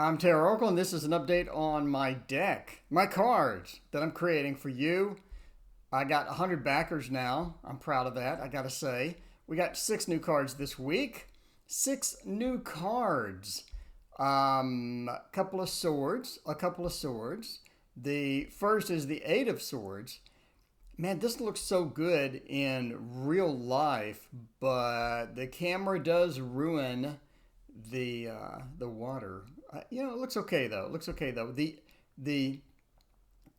I'm TarotOracle, and this is an update on my deck, my cards that I'm creating for you. I got 100 backers now. I'm proud of that, I gotta say. We got 6 new cards this week. 6 new cards. A couple of swords. The first is the Eight of Swords. Man, this looks so good in real life, but the camera does ruin the water. It looks okay though. The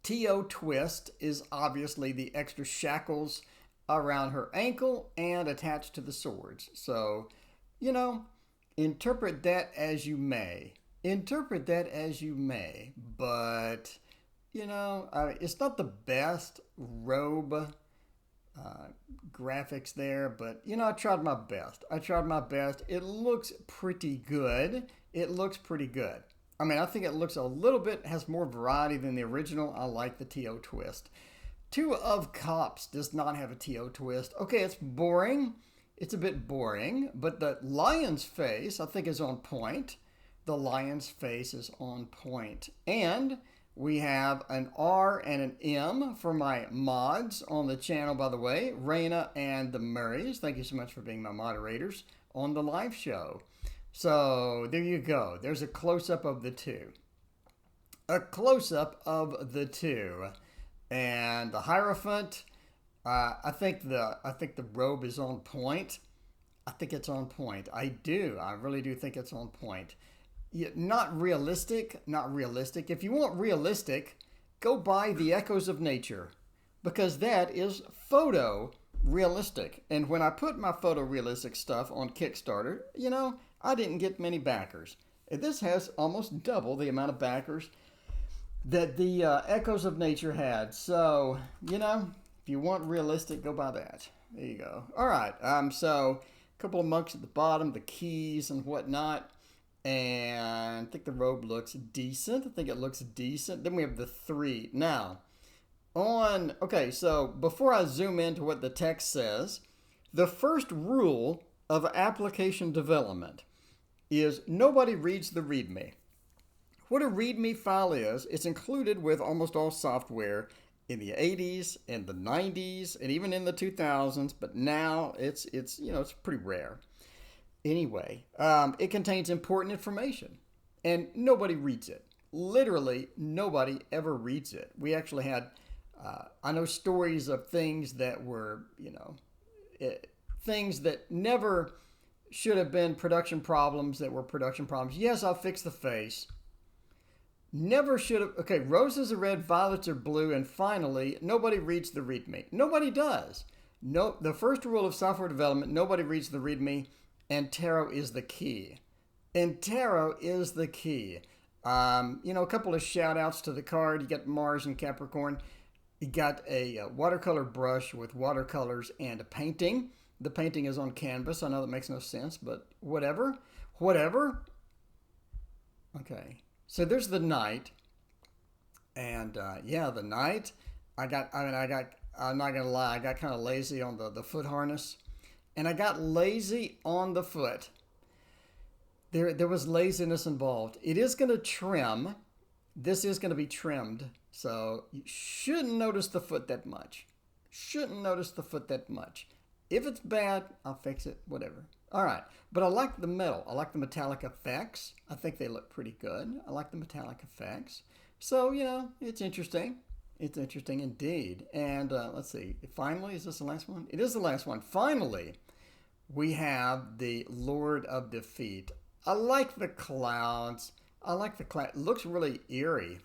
TO twist is obviously the extra shackles around her ankle and attached to the swords. So, interpret that as you may. But it's not the best robe graphics there, but I tried my best. It looks pretty good. I think it looks a little bit, has more variety than the original. I like the TO twist. Two of Cups does not have a TO twist. Okay, it's boring. It's a bit boring, but the lion's face I think is on point. And we have an R and an M for my mods on the channel, by the way. Raina and the Murrays, thank you so much for being my moderators on the live show. So there you go. There's a close-up of the two. And the Hierophant, I think the robe is on point. I think it's on point. I really do think it's on point. Not realistic. If you want realistic, go buy the Echoes of Nature, because that is photo realistic. And when I put my photo realistic stuff on Kickstarter, I didn't get many backers. This has almost double the amount of backers that the Echoes of Nature had. So, if you want realistic, go buy that. There you go. All right. So a couple of monks at the bottom, the keys and whatnot. And I think the robe looks decent. Then we have the 3. Now, so before I zoom into what the text says, the first rule of application development is nobody reads the README. What a README file is, it's included with almost all software in the 80s and the 90s and even in the 2000s, but now it's pretty rare. Anyway, it contains important information, and nobody reads it. Literally, nobody ever reads it. We actually had, I know stories of things that were, things that never should have been production problems that were production problems. Yes, I'll fix the face. Never should have. Okay, roses are red, violets are blue, and finally, nobody reads the README. Nobody does. No, the first rule of software development, nobody reads the README. And tarot is the key. A couple of shout outs to the card. You got Mars and Capricorn. You got a watercolor brush with watercolors and a painting. The painting is on canvas. I know that makes no sense, but whatever. Okay. So there's the Knight. And the Knight. I'm not going to lie, I got kind of lazy on the foot harness. And I got lazy on the foot. There was laziness involved. It is going to trim. This is going to be trimmed. So you shouldn't notice the foot that much. If it's bad, I'll fix it. Whatever. All right. But I like the metal. I like the metallic effects. I think they look pretty good. I like the metallic effects. So, it's interesting. It's interesting indeed. And let's see. Finally, is this the last one? It is the last one. Finally, we have the Lord of Defeat. I like the clouds. It looks really eerie.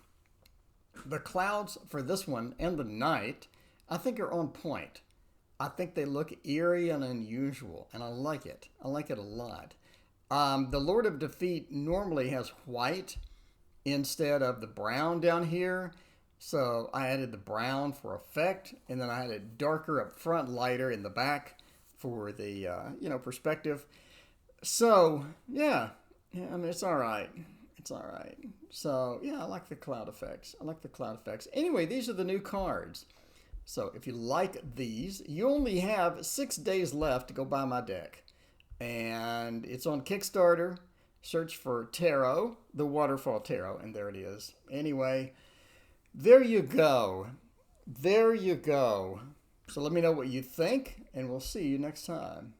The clouds for this one and the Knight, I think, are on point. I think they look eerie and unusual, and I like it. I like it a lot. The Lord of Defeat normally has white instead of the brown down here. So I added the brown for effect, and then I had it darker up front, lighter in the back for the, perspective. So, it's all right. So, I like the cloud effects. Anyway, these are the new cards. So if you like these, you only have 6 days left to go buy my deck. And it's on Kickstarter. Search for tarot, the Waterfall Tarot, and there it is. Anyway, there you go. There you go. So let me know what you think, and we'll see you next time.